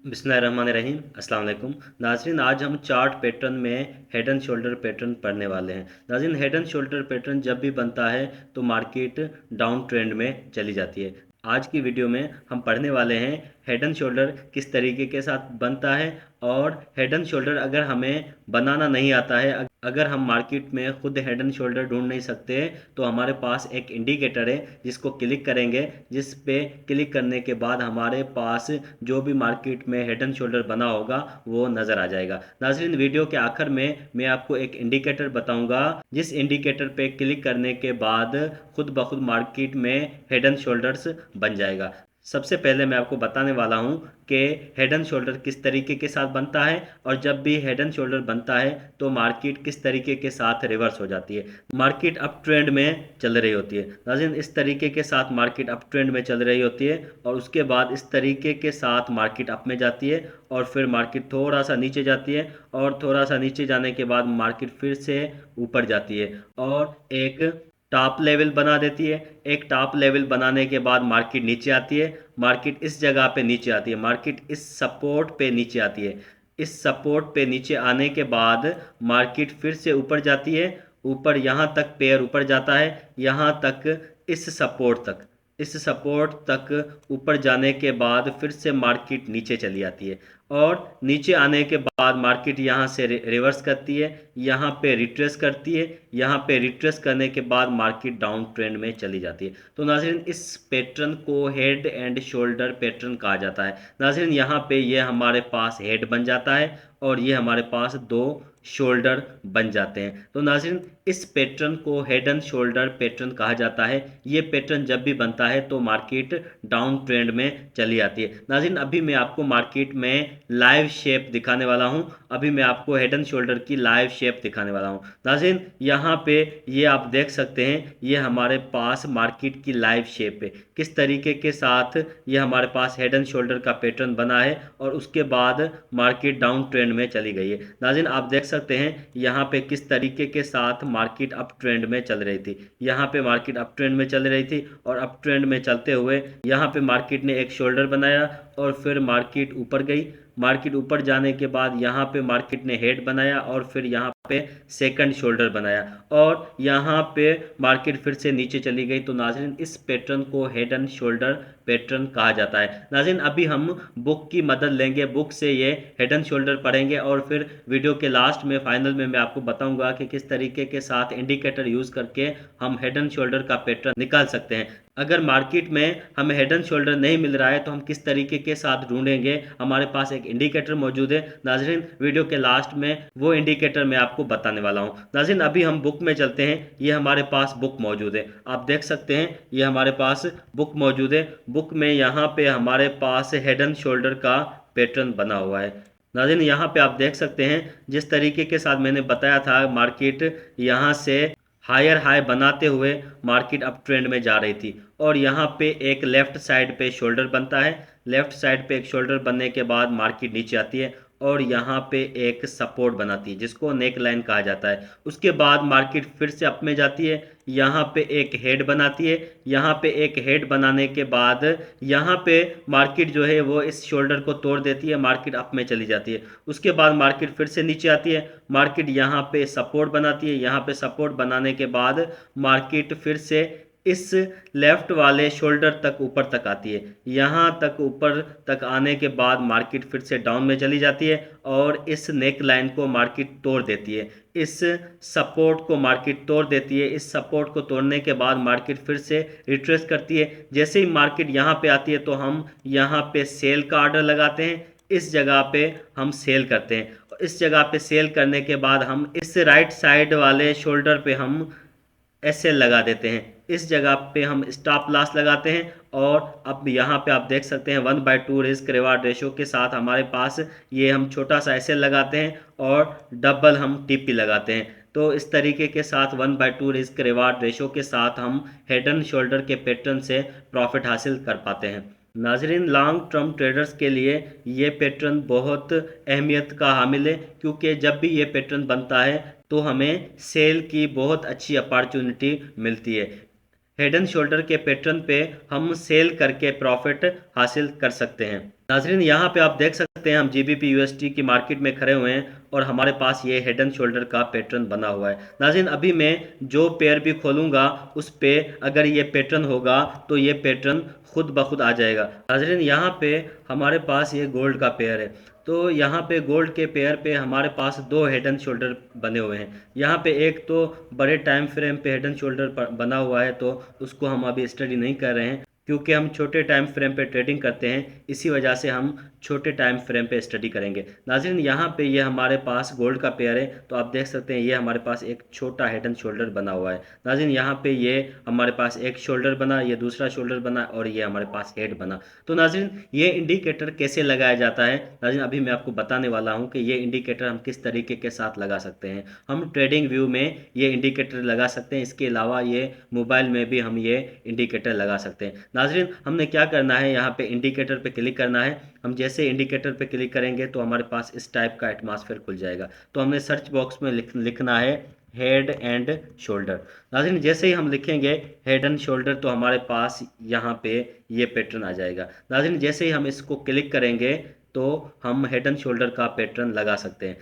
बिस्मिल्लाहिर्रहमानिर्रहीम। अस्सलाम वालेकुम नाज़रीन, आज हम चार्ट पैटर्न में हेड एंड शोल्डर पैटर्न पढ़ने वाले हैं। नाज़रीन, हेड एंड शोल्डर पैटर्न जब भी बनता है तो मार्केट डाउन ट्रेंड में चली जाती है। आज की वीडियो में हम पढ़ने वाले हैं हेड एंड शोल्डर किस तरीके के साथ बनता है, और हेड एंड शोल्डर अगर हमें बनाना नहीं आता है, अगर हम मार्केट में खुद हेड एंड शोल्डर ढूंढ नहीं सकते, तो हमारे पास एक इंडिकेटर है जिसको क्लिक करेंगे, जिस पे क्लिक करने के बाद हमारे पास जो भी मार्केट में हेड एंड शोल्डर बना होगा वो नज़र आ जाएगा। नाज़रीन, वीडियो के आखिर में मैं आपको एक इंडिकेटर बताऊंगा, जिस इंडिकेटर पे क्लिक करने के बाद खुद ब खुद मार्केट में हेड एंड शोल्डर्स बन जाएगा। सबसे पहले मैं आपको बताने वाला हूं कि हेड एंड शोल्डर किस तरीके के साथ बनता है, और जब भी हेड एंड शोल्डर बनता है तो मार्केट किस तरीके के साथ रिवर्स हो जाती है। मार्केट अप ट्रेंड में चल रही होती है नाज़रीन, इस तरीके के साथ मार्केट अप ट्रेंड में चल रही होती है, और उसके बाद इस तरीके के साथ मार्केट अप में जाती है, और फिर मार्केट थोड़ा सा नीचे जाती है, और थोड़ा सा नीचे जाने के बाद मार्केट फिर से ऊपर जाती है और एक टॉप लेवल बना देती है। एक टॉप लेवल बनाने के बाद मार्केट नीचे आती है, मार्केट इस जगह पे नीचे आती है, मार्केट इस सपोर्ट पे नीचे आती है। इस सपोर्ट पे नीचे आने के बाद मार्केट फिर से ऊपर जाती है, ऊपर यहाँ तक पेयर ऊपर जाता है, यहाँ तक, इस सपोर्ट तक, इस सपोर्ट तक ऊपर जाने के बाद फिर से मार्केट नीचे चली आती है, और नीचे आने के बाद मार्केट यहाँ से रिवर्स करती है, यहाँ पे रिट्रेस करती है, यहाँ पे रिट्रेस करने के बाद मार्केट डाउन ट्रेंड में चली जाती है। तो नाज़रीन, इस पैटर्न को हेड एंड शोल्डर पैटर्न कहा जाता है। नाज़रीन, यहाँ पे ये हमारे पास हेड बन जाता है, और ये हमारे पास दो शोल्डर बन जाते हैं। तो नाज़रीन, इस पैटर्न को हेड एंड शोल्डर पैटर्न कहा जाता है। ये पैटर्न जब भी बनता है तो मार्केट डाउन ट्रेंड में चली आती है। नाज़रीन, अभी मैं आपको मार्केट में लाइव शेप दिखाने वाला हूं। अभी मैं आपको हेड एंड शोल्डर की लाइव शेप दिखाने वाला हूं। नाज़रीन, यहाँ पे ये आप देख सकते हैं, ये हमारे पास मार्केट की लाइव शेप है, किस तरीके के साथ ये हमारे पास हेड एंड शोल्डर का पैटर्न बना है, और उसके बाद मार्केट डाउन ट्रेंड में चली गई है। नाज़रीन, आप देख सकते हैं यहाँ पे किस तरीके के साथ मार्केट अप ट्रेंड में चल रही थी। यहाँ पे मार्केट अप ट्रेंड में चल रही थी, और अप ट्रेंड में चलते हुए यहाँ पे मार्केट ने एक शोल्डर बनाया, और फिर मार्केट ऊपर गई। मार्केट ऊपर जाने के बाद यहाँ पे मार्केट ने हेड बनाया, और फिर यहाँ पे सेकंड शोल्डर बनाया, और यहाँ पे मार्केट फिर से नीचे चली गई। तो नाज़रीन, इस पैटर्न को हेड एंड शोल्डर पैटर्न कहा जाता है। नाज़रीन, अभी हम बुक की मदद लेंगे, बुक से ये हेड एंड शोल्डर पढ़ेंगे, और फिर वीडियो के लास्ट में फाइनल में मैं आपको बताऊंगा कि किस तरीके के साथ इंडिकेटर यूज़ करके हम हेड एंड शोल्डर का पैटर्न निकाल सकते हैं। अगर मार्केट में हमें हेड एंड शोल्डर नहीं मिल रहा है तो हम किस तरीके के साथ ढूंढेंगे। हमारे पास एक इंडिकेटर मौजूद है। नाज़रीन, वीडियो के लास्ट में वो इंडिकेटर मैं आपको बताने वाला हूं। नाज़रीन, अभी हम बुक में चलते हैं। ये हमारे पास बुक मौजूद है, आप देख सकते हैं, ये हमारे पास बुक मौजूद है। बुक में यहाँ पे हमारे पास हेड एंड शोल्डर का पैटर्न बना हुआ है। नाज़रीन, यहाँ पे आप देख सकते हैं, जिस तरीके के साथ मैंने बताया था, मार्केट यहाँ से हायर हाई बनाते हुए मार्केट अप ट्रेंड में जा रही थी, और यहाँ पे एक लेफ्ट साइड पे शोल्डर बनता है। लेफ्ट साइड पे एक शोल्डर बनने के बाद मार्केट नीचे आती है, और यहाँ पे एक सपोर्ट बनाती है जिसको नेक लाइन कहा जाता है। उसके बाद मार्केट फिर से अप में जाती है, यहाँ पे एक हेड बनाती है। यहाँ पे एक हेड बनाने के बाद यहाँ पे मार्केट जो है वो इस शोल्डर को तोड़ देती है, मार्केट अप में चली जाती है। उसके बाद मार्केट फिर से नीचे आती है, मार्केट यहाँ पे सपोर्ट बनाती है। यहाँ पे सपोर्ट बनाने के बाद मार्केट फिर से इस लेफ्ट वाले शोल्डर तक ऊपर तक आती है। यहाँ तक ऊपर तक आने के बाद मार्केट फिर से डाउन में चली जाती है, और इस नेक लाइन को मार्केट तोड़ देती है, इस सपोर्ट को मार्केट तोड़ देती है। इस सपोर्ट को तोड़ने के बाद मार्केट फिर से रिट्रेस करती है। जैसे ही मार्केट यहाँ पे आती है तो हम यहाँ पे सेल का ऑर्डर लगाते हैं, इस जगह पे हम सेल करते हैं। इस जगह पे सेल करने के बाद हम इस राइट साइड वाले शोल्डर पे हम एसएल लगा देते हैं। इस जगह पे हम स्टॉप लॉस लगाते हैं, और अब यहाँ पे आप देख सकते हैं 1/2 रिस्क रिवार्ड रेशो के साथ हमारे पास ये हम छोटा सा एसएल लगाते हैं, और डबल हम टीपी लगाते हैं। तो इस तरीके के साथ 1/2 रिस्क रिवार्ड रेशो के साथ हम हेड एंड शोल्डर के पैटर्न से प्रॉफिट हासिल कर पाते हैं। नाजरीन, लॉन्ग टर्म ट्रेडर्स के लिए ये पैटर्न बहुत अहमियत का हामिल है, क्योंकि जब भी ये पैटर्न बनता है तो हमें सेल की बहुत अच्छी अपॉर्चुनिटी मिलती है। हेड एंड शोल्डर के पैटर्न पे हम सेल करके प्रॉफिट हासिल कर सकते हैं। नाजरीन, यहाँ पे आप देख सकते हैं हम जीबीपी यूएसटी की मार्केट में खड़े हुए हैं और हमारे पास ये हेड एंड शोल्डर का पैटर्न बना हुआ है। नाजरीन, अभी मैं जो पेयर भी खोलूँगा उस पे अगर ये पैटर्न होगा तो ये पैटर्न खुद ब खुद आ जाएगा। नाजरीन, यहाँ पे हमारे पास ये गोल्ड का पेयर है, तो यहाँ पे गोल्ड के पेयर पे हमारे पास दो हेड एंड शोल्डर बने हुए हैं। यहाँ पे एक तो बड़े टाइम फ्रेम पे हेड एंड शोल्डर बना हुआ है, तो उसको हम अभी स्टडी नहीं कर रहे हैं क्योंकि हम छोटे टाइम फ्रेम पे ट्रेडिंग करते हैं, इसी वजह से हम छोटे टाइम फ्रेम पे स्टडी करेंगे। नाज़रीन, यहाँ पे ये हमारे पास गोल्ड का पेयर है, तो आप देख सकते हैं ये हमारे पास एक छोटा हेड एंड शोल्डर बना हुआ है। नाज़रीन, यहाँ पे ये हमारे पास एक शोल्डर बना, ये दूसरा शोल्डर बना और ये हमारे पास हेड बना। तो नाज़रीन, ये इंडिकेटर कैसे लगाया जाता है? नाज़रीन, अभी मैं आपको बताने वाला हूँ कि ये इंडिकेटर हम किस तरीके के साथ लगा सकते हैं। हम ट्रेडिंग व्यू में ये इंडिकेटर लगा सकते हैं, इसके अलावा ये मोबाइल में भी हम ये इंडिकेटर लगा सकते हैं। नाज़रीन, हमने क्या करना है, यहाँ पे इंडिकेटर पे क्लिक करना है। हम जैसे इंडिकेटर पे क्लिक करेंगे तो हमारे पास इस टाइप का एटमॉस्फेयर खुल जाएगा। तो हमने सर्च बॉक्स में लिखना है हेड एंड शोल्डर। नाज़रीन, जैसे ही हम लिखेंगे हेड एंड शोल्डर तो हमारे पास यहाँ पे ये पैटर्न आ जाएगा। नाज़रीन, जैसे ही हम इसको क्लिक करेंगे तो हम हेड एंड शोल्डर का पैटर्न लगा सकते हैं।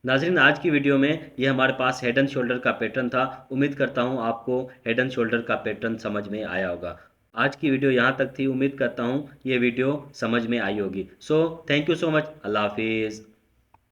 नाज़रीन, आज की वीडियो में ये हमारे पास हेड एंड शोल्डर का पैटर्न था। उम्मीद करता हूँ आपको हेड एंड शोल्डर का पैटर्न समझ में आया होगा। आज की वीडियो यहाँ तक थी, उम्मीद करता हूँ ये वीडियो समझ में आई होगी। So thank you so much. अल्लाह हाफिज़।